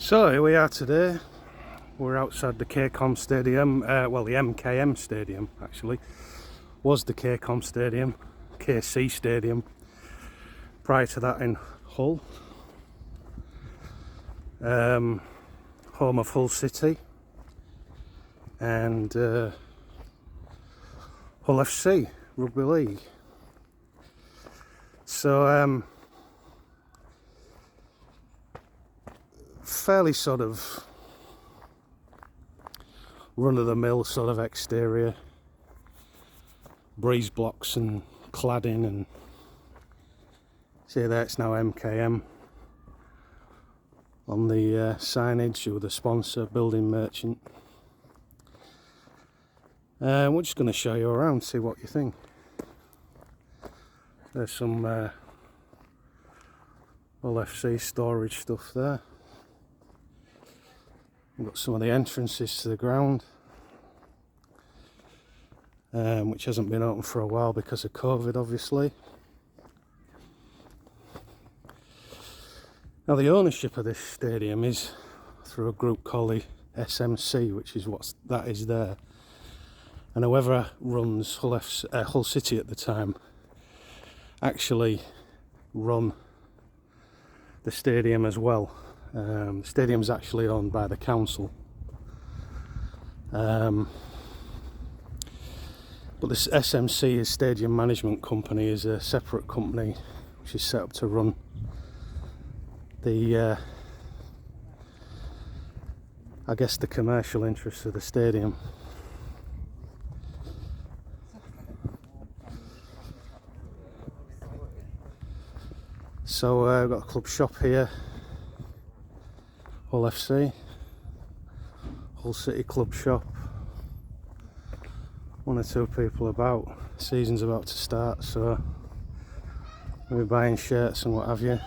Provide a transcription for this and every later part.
So here we are today. We're outside the MKM Stadium, well, the MKM Stadium actually was the MKM Stadium, KC Stadium, prior to that in Hull, home of Hull City and Hull FC Rugby League. So fairly sort of run-of-the-mill sort of exterior, breeze blocks and cladding, and see there it's now MKM on the signage with the sponsor, building merchant. We're just going to show you around, see what you think. There's some LFC storage stuff there. We've got some of the entrances to the ground, which hasn't been open for a while because of COVID, obviously. Now the ownership of this stadium is through a group called the SMC, which is what that is there. And whoever runs Hull City at the time actually run the stadium as well. The stadium's actually owned by the council, but this SMC, is Stadium Management Company, is a separate company which is set up to run the I guess the commercial interests of the stadium. So we've got a club shop here, Hull FC, Hull City Club Shop. One or two people about. Season's about to start, so we'll be buying shirts and what have you.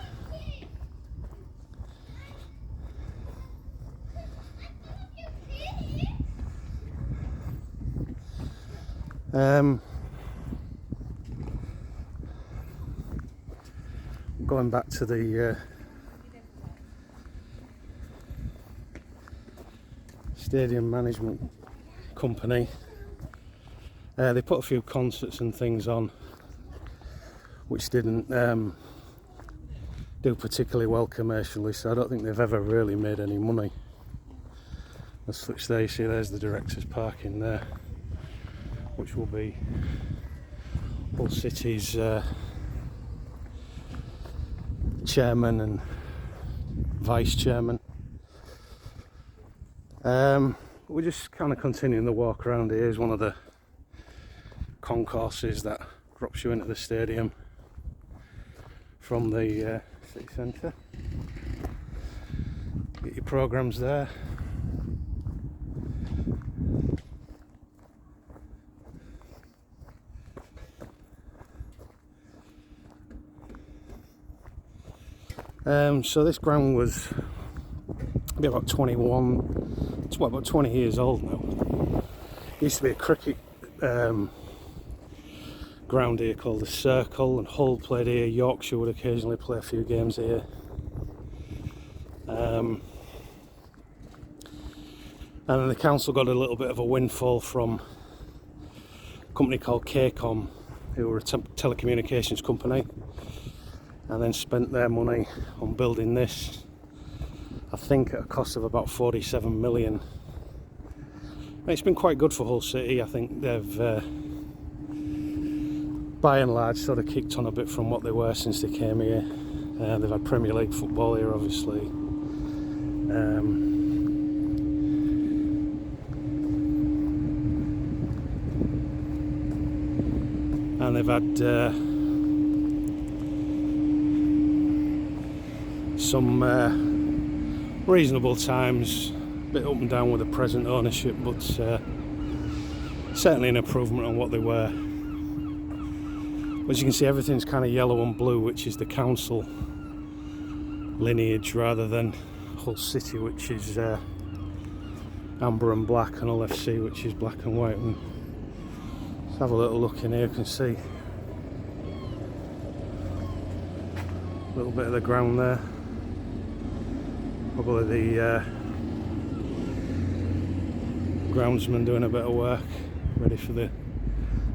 Going back to the Stadium Management Company, they put a few concerts and things on which didn't do particularly well commercially, so I don't think they've ever really made any money as such. There you see there's the director's parking there, which will be Hull City's chairman and vice chairman. We're just kind of continuing the walk around here. Is one of the concourses that drops you into the stadium from the city centre. Get your programmes there. So this ground was maybe about 20 years old now. It used to be a cricket ground here called the Circle, and Hull played here. Yorkshire would occasionally play a few games here. And then the council got a little bit of a windfall from a company called KCOM, who were a telecommunications company, and then spent their money on building this, I think at a cost of about 47 million. It's been quite good for Hull City. I think they've by and large sort of kicked on a bit from what they were since they came here. They've had Premier League football here, obviously. And they've had some reasonable times, a bit up and down with the present ownership, but certainly an improvement on what they were. As you can see, everything's kind of yellow and blue, which is the council lineage, rather than Hull City, which is amber and black, and Hull FC, which is black and white. And let's have a little look in here. You can see a little bit of the ground there. Probably the groundsman doing a bit of work, ready for the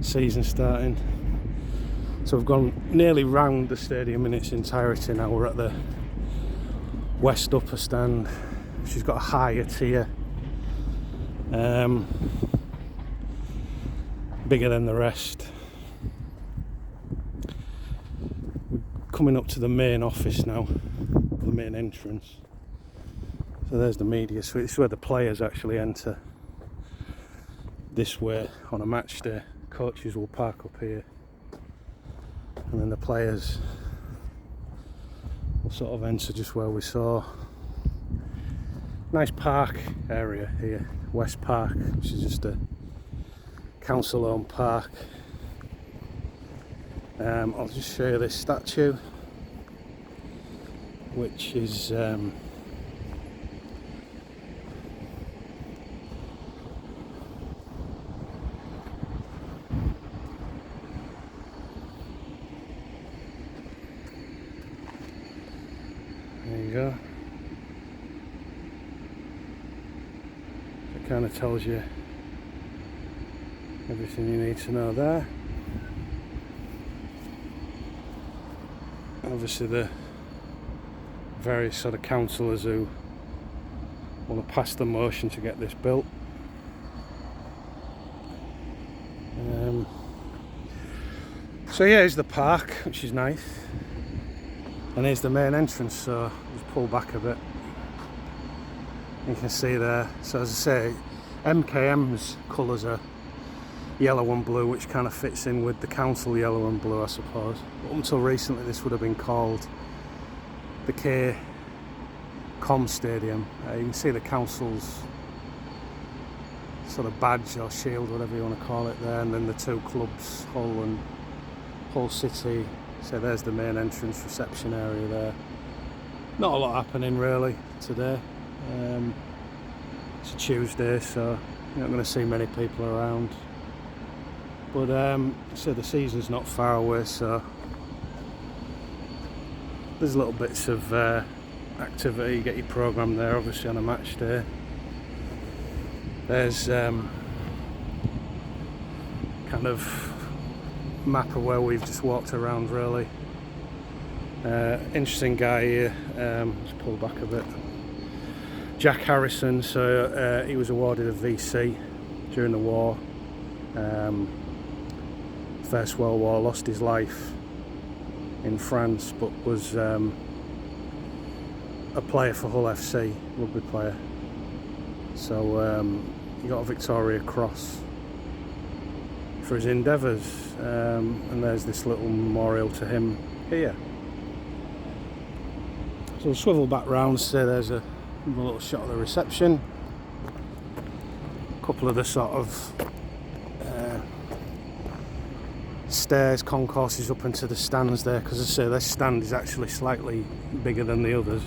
season starting. So we've gone nearly round the stadium in its entirety now. We're at the west upper stand, which has got a higher tier, bigger than the rest. We're coming up to the main office now, the main entrance. So there's the media suite. This is where the players actually enter. This way on a match day, coaches will park up here, and then the players will sort of enter just where we saw. Nice park area here, West Park, which is just a council-owned park. I'll just show you this statue, which is there you go. It kind of tells you everything you need to know there. Obviously the various sort of councillors who want to pass the motion to get this built. So yeah, here's the park, which is nice, and here's the main entrance, so just pull back a bit. You can see there, so as I say, MKM's colours are yellow and blue, which kind of fits in with the council yellow and blue, I suppose. But up until recently this would have been called the MKM Stadium. You can see the council's sort of badge or shield, whatever you want to call it there, and then the two clubs, Hull and Hull City. So there's the main entrance reception area there. Not a lot happening really today. It's a Tuesday, so you're not going to see many people around. But so the season's not far away, so there's little bits of activity. You get your programme there, obviously, on a match day. There's kind of map of where we've just walked around, really. Interesting guy here. Let's pull back a bit. Jack Harrison, so he was awarded a VC during the war. First World War, lost his life in France, but was a player for Hull FC, rugby player. So he got a Victoria Cross for his endeavours, and there's this little memorial to him here. So we'll swivel back round, so there's a little shot of the reception, a couple of the sort of stairs, concourses up into the stands there, because as I say, this stand is actually slightly bigger than the others.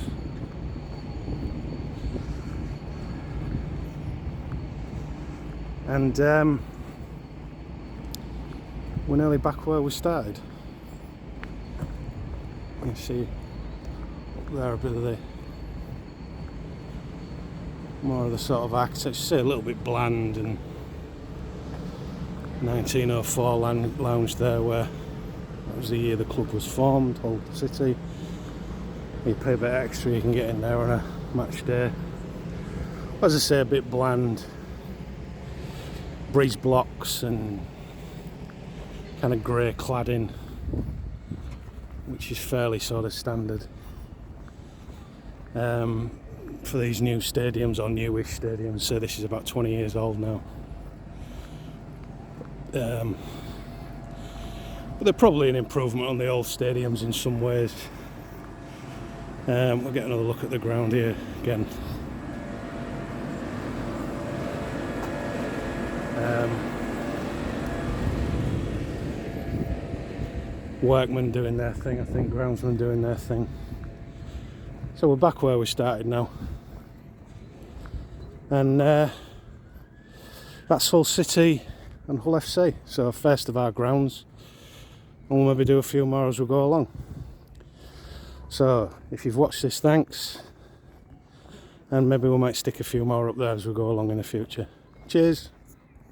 And we're nearly back where we started. You can see up there a bit of the more of the sort of architecture, say a little bit bland, and 1904 lounge there, where that was the year the club was formed, Hull City. You pay a bit extra, you can get in there on a match day. As I say, a bit bland. Breeze blocks and kind of grey cladding, which is fairly sort of standard for these new stadiums, or newish stadiums. So this is about 20 years old now. But they're probably an improvement on the old stadiums in some ways. We'll get another look at the ground here again. Workmen doing their thing, I think groundsmen doing their thing. So we're back where we started now, and that's Hull City and Hull FC, so first of our grounds, and we'll maybe do a few more as we go along. So if you've watched this, thanks. and maybe we might stick a few more up there as we go along in the future. Cheers!